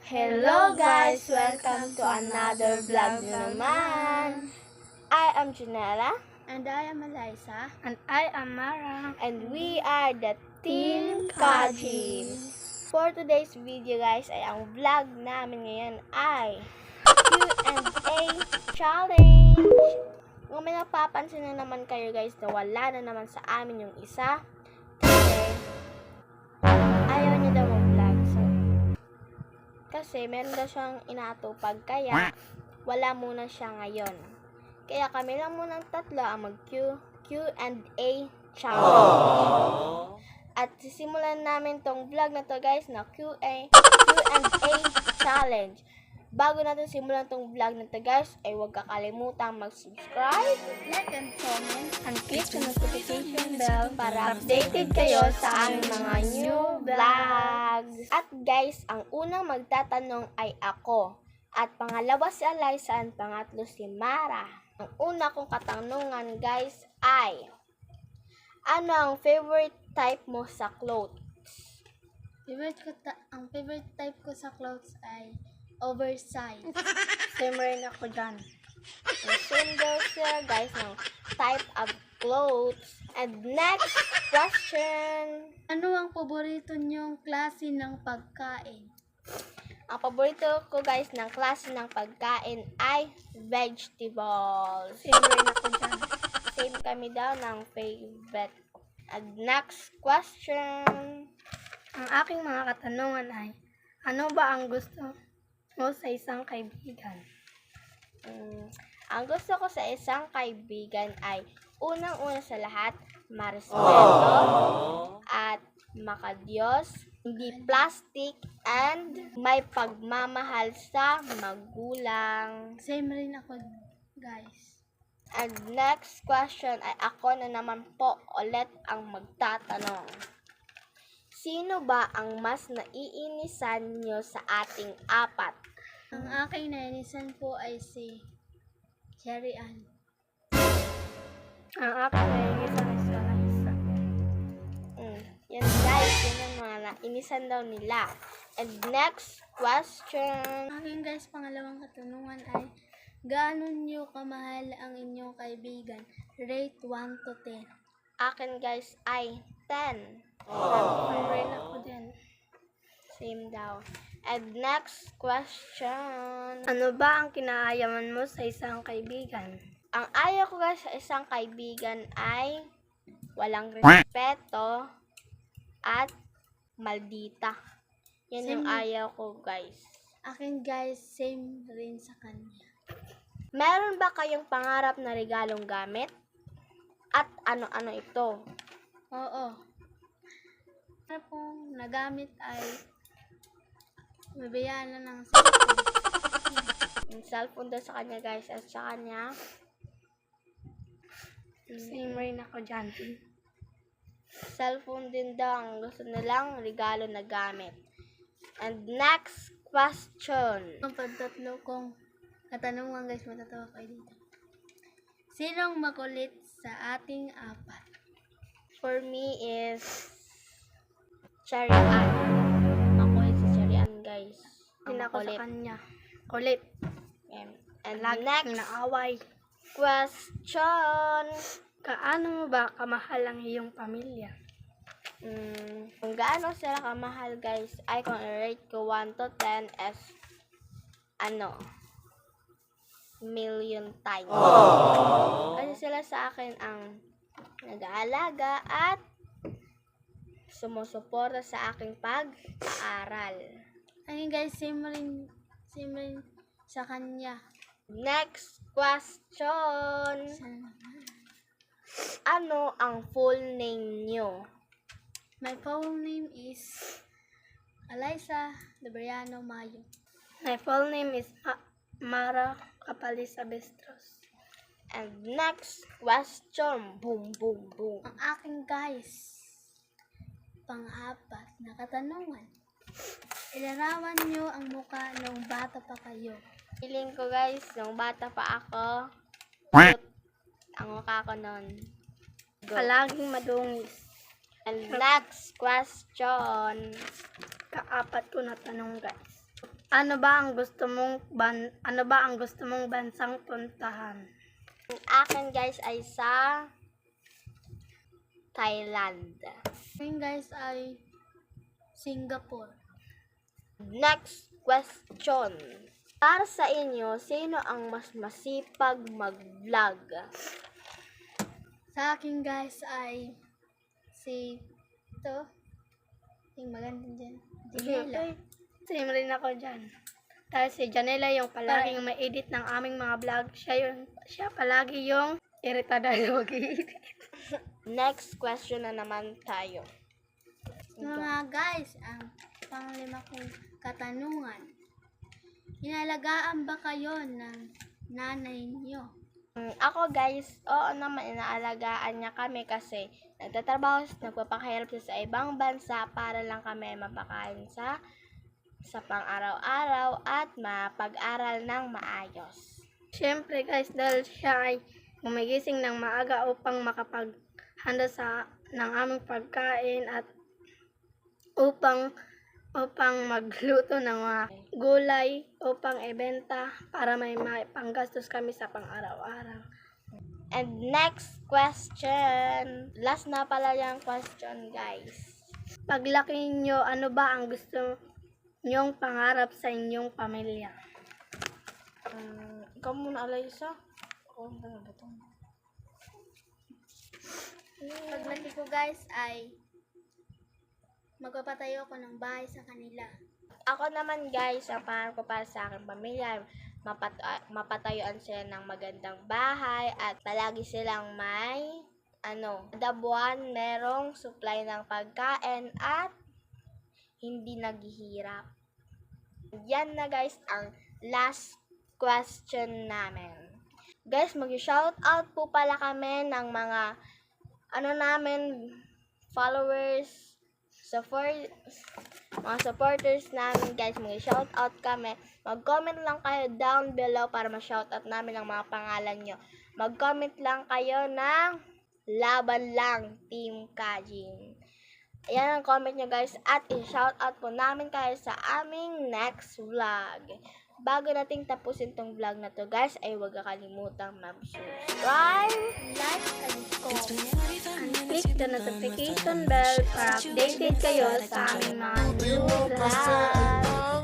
Hello guys! Welcome to another vlog na naman. I am Janela. And I am Eliza. And I am Mara. And we are the Team Kajin. For today's video guys, ay ang vlog namin ngayon ay Q&A Challenge. Kung may napapansin na naman kayo guys na wala na naman sa amin yung isa, kasi ayaw niya daw mag-vlog. Kasi meron daw siyang inaatupag, kaya wala muna siya ngayon. Kaya kami lang munang tatlo ang mag-Q&A challenge. At sisimulan namin tong vlog na to guys na Q&A challenge. Bago natin simulan tong vlog na to guys, ay huwag kakalimutan mag-subscribe, Like and comment. and click the notification bell para updated kayo sa aming mga new vlogs. At guys, ang unang magtatanong ay ako. At pangalawa si Eliza, at pangatlo si Mara. Ang una kong katanungan guys ay, ano ang favorite type mo sa clothes? Ang favorite type ko sa clothes ay oversized. Same rin ako dyan. Same daw siya guys ng type of clothes. And next question. Ano ang paborito niyong klase ng pagkain? Ang paborito ko guys ng klase ng pagkain ay vegetables. Same rin ako dyan. Same kami daw ng favorite. And next question. Ang aking mga katanungan ay, ano ba ang gusto mo sa isang kaibigan? Ang gusto ko sa isang kaibigan ay unang-una sa lahat, marespeto at makadiyos, hindi plastic, and may pagmamahal sa magulang. Same rin ako, guys. And next question ay ako na naman po ulit ang magtatanong. Sino ba ang mas naiinisan nyo sa ating apat? Ang aking nainisan po ay si Cherry Ann. Ang aking naiinisan ay si Eliza. Yan guys, yun ang mga nainisan daw nila. And next question. Aking guys, pangalawang katanungan ay, gaano niyo kamahal ang inyong kaibigan? Rate 1 to 10. Akin guys ay 10. Same rin ako dyan. Same daw. And next question. Ano ba ang kinaayaman mo sa isang kaibigan? Ang ayaw ko guys sa isang kaibigan ay walang respeto at maldita. Yan yung Same. ayaw ko guys. Akin guys, same rin sa kanya. Meron ba kayong pangarap na regalong gamit? At ano-ano ito? Oo. Ano pong nagamit ay mabiyaan na ng cellphone. Yung cellphone daw sa kanya guys at sa kanya. Same rin ako dyan. Cellphone din daw ang gusto nilang regalo na gamit. And next question. Ang pantatlo kong katanungan guys, matatawa kayo dito. Sinong makulit sa ating apat? For me is Cherry Ann. Ako is si Cherry Ann guys. Ang Hindi ako sa kulit. kanya. Kulit. And Lagi next naaway. question. Kaano mo ba kamahal ang iyong pamilya? Kung gaano sila kamahal guys, ay kung i-rate ko 1 to 10 as million times. Kasi sila sa akin ang nag-aalaga at sumusuporta sa aking pag-aaral. Ayun guys, same rin sa kanya. Next question. Ano ang full name nyo? My full name is Eliza Debriano Mayo. My full name is Mara Capalisa Bestros. And next question. Boom, boom, boom. Ang aking guys, pang-apat na katanungan. Ilarawan nyo ang mukha nung bata pa kayo. Feeling ko guys, nung bata pa ako, cute ang mukha ko nun. Go. Palaging madungis. And next question. Kaapat ko na tanong guys. Ano ba ang gusto mong bansang puntahan? Ang akin guys ay sa Thailand. Ngayon guys ay Singapore. Next question. Para sa inyo, sino ang mas masipag mag-vlog? Sa akin guys ay si yung maganda dyan. Janela. Same rin ako dyan. Dahil si Janela yung palaging may edit ng aming mga vlog. Siya palagi yung irritada na mag-edit. Next question na naman tayo. Mga guys, ang panglima kong katanungan. Inalagaan ba kayo ng nanay niyo? Ako guys, oo naman, inaalagaan niya kami kasi nagtatrabaho, nagpapakahirap siya sa ibang bansa para lang kami mapakain sa pang-araw-araw at mapag-aral ng maayos. Siyempre guys, dahil siya ay gumigising ng maaga upang makapaghanda ng aming pagkain at upang magluto ng mga gulay upang ibenta para may panggastos kami sa pang-araw-araw. And next question. Last na pala yung question guys. Paglaki nyo, ano ba ang gusto nyong pangarap sa inyong pamilya? Ikaw muna, Alaysa. Ako, ano ba ito? Paglaki ko guys ay magpapatayo ako ng bahay sa kanila. Ako naman guys, ang pangarap ko para sa aking pamilya, mapatayuan sila ng magandang bahay at palagi silang may kada buwan merong supply ng pagkain at hindi naghihirap. Yan na guys ang last question namin. Guys, mag-shoutout po pala kami ng mga followers, mga supporters namin guys, mag-shoutout kami. Mag-comment lang kayo down below para ma-shoutout namin ang mga pangalan nyo. Mag-comment lang kayo ng Laban Lang Team Kajin. Ayan ang comment nyo guys at i-shoutout po namin kayo sa aming next vlog. Bago nating tapusin tong vlog na to guys, ay huwag kalimutan mag-subscribe, Like and comment. Click the notification bell para updated kayo sa aming mga new vlogs.